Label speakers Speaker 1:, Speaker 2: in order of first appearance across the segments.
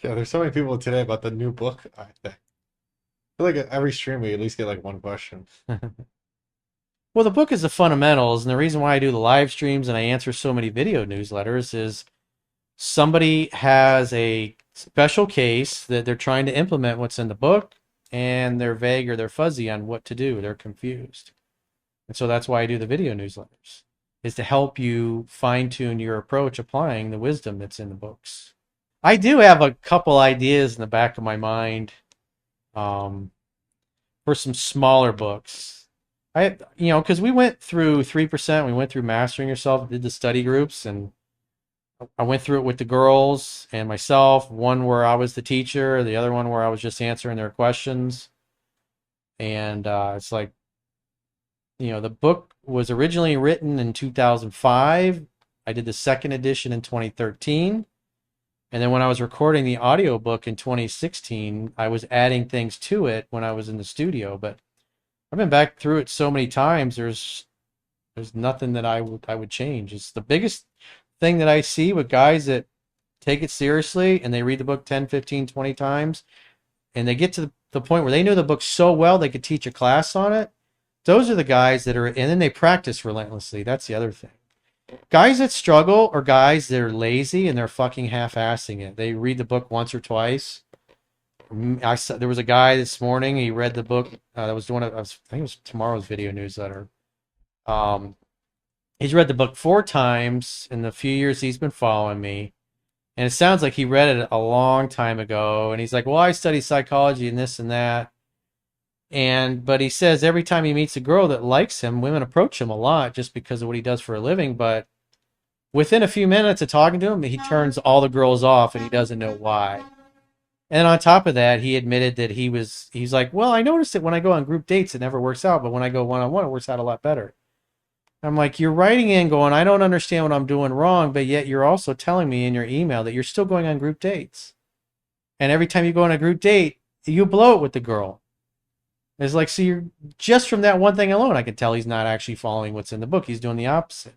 Speaker 1: Yeah, there's so many people today about the new book. I feel like at every stream we at least get like one question.
Speaker 2: Well, the book is the fundamentals, and the reason why I do the live streams and I answer so many video newsletters is somebody has a special case that they're trying to implement what's in the book, and they're vague or they're fuzzy on what to do. They're confused. And so that's why I do the video newsletters, is to help you fine tune your approach applying the wisdom that's in the books. I do have a couple ideas in the back of my mind um, for some smaller books. Because we went through 3%, we went through Mastering Yourself, did the study groups, and I went through it with the girls and myself. One where I was the teacher, the other one where I was just answering their questions. And it's like, the book was originally written in 2005. I did the second edition in 2013. And then when I was recording the audiobook in 2016, I was adding things to it when I was in the studio. But I've been back through it so many times. There's nothing that I would change. It's the biggest thing that I see with guys that take it seriously and they read the book 10, 15, 20 times and they get to the point where they know the book so well they could teach a class on it. Those are the guys that are, and then they practice relentlessly. That's the other thing. Guys that struggle are guys that are lazy and they're fucking half-assing it. They read the book once or twice. There was a guy this morning. He read the book. That was doing. I think it was tomorrow's video newsletter. Um, he's read the book 4 times in the few years he's been following me, and it sounds like he read it a long time ago. And he's like, "Well, I study psychology and this and that." But he says every time he meets a girl that likes him, women approach him a lot just because of what he does for a living. But within a few minutes of talking to him, he turns all the girls off, and he doesn't know why. And on top of that, he admitted that he's like, well, I noticed that when I go on group dates, it never works out, but when I go one-on-one, it works out a lot better. I'm like, you're writing in going, I don't understand what I'm doing wrong, but yet you're also telling me in your email that you're still going on group dates. And every time you go on a group date, you blow it with the girl. It's like, so you're just from that one thing alone, I can tell he's not actually following what's in the book. He's doing the opposite.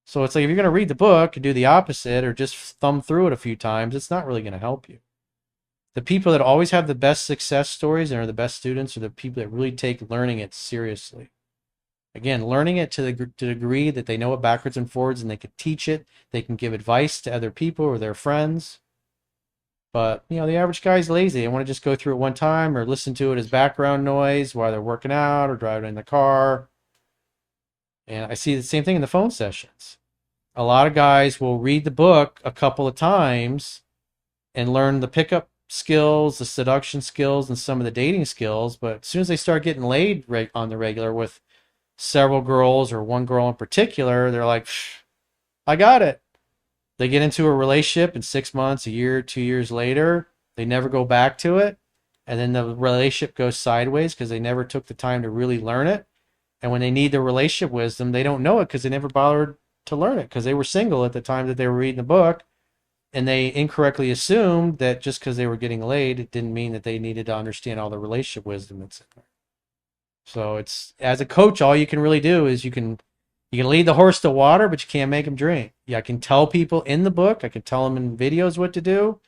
Speaker 2: So it's like, if you're going to read the book and do the opposite or just thumb through it a few times, it's not really going to help you. The people that always have the best success stories and are the best students are the people that really take learning it seriously. Again, learning it to the degree that they know it backwards and forwards and they can teach it. They can give advice to other people or their friends. But, the average guy's lazy. They want to just go through it one time or listen to it as background noise while they're working out or driving in the car. And I see the same thing in the phone sessions. A lot of guys will read the book a couple of times and learn the pickup skills, the seduction skills, and some of the dating skills. But as soon as they start getting laid on the regular with several girls or one girl in particular, they're like, I got it. They get into a relationship in 6 months, a year, 2 years later. They never go back to it. And then the relationship goes sideways because they never took the time to really learn it. And when they need the relationship wisdom, they don't know it because they never bothered to learn it because they were single at the time that they were reading the book. And they incorrectly assumed that just because they were getting laid, it didn't mean that they needed to understand all the relationship wisdom that's in there. So it's, as a coach, all you can really do is you can lead the horse to water, but you can't make him drink. Yeah, I can tell people in the book, I can tell them in videos what to do,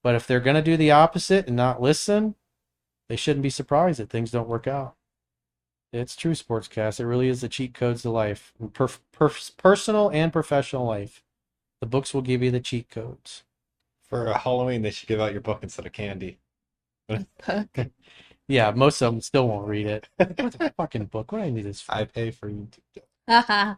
Speaker 2: but if they're going to do the opposite and not listen, they shouldn't be surprised that things don't work out. It's true, Sportscast. It really is the cheat codes to life, personal and professional life. The books will give you the cheat codes.
Speaker 1: For Halloween, they should give out your book instead of candy.
Speaker 3: Book.
Speaker 2: Yeah, most of them still won't read it. What the fucking book? What do I need this for?
Speaker 1: I pay for YouTube.
Speaker 3: Haha.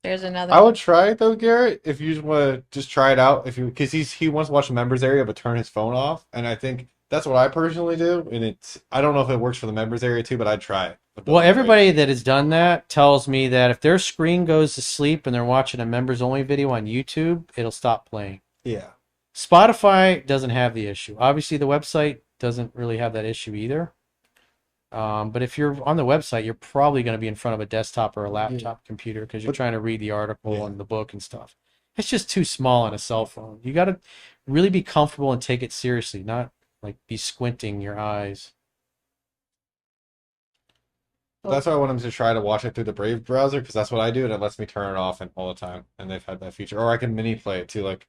Speaker 3: There's another
Speaker 1: I
Speaker 3: one.
Speaker 1: would try it though, Garrett. If you just want to just try it out, because he wants to watch the members area but turn his phone off, and I think that's what I personally do. And I don't know if it works for the members area too, but I'd try it.
Speaker 2: Well, everybody that has done that tells me that if their screen goes to sleep and they're watching a members only video on YouTube, it'll stop playing.
Speaker 1: Yeah.
Speaker 2: Spotify doesn't have the issue. Obviously, the website doesn't really have that issue either. But if you're on the website, you're probably going to be in front of a desktop or a laptop computer because you're trying to read the article and the book and stuff. It's just too small on a cell phone. You got to really be comfortable and take it seriously, not like be squinting your eyes.
Speaker 1: That's why I want him to try to watch it through the Brave browser because that's what I do, and it lets me turn it off all the time. And they've had that feature, or I can mini play it too. Like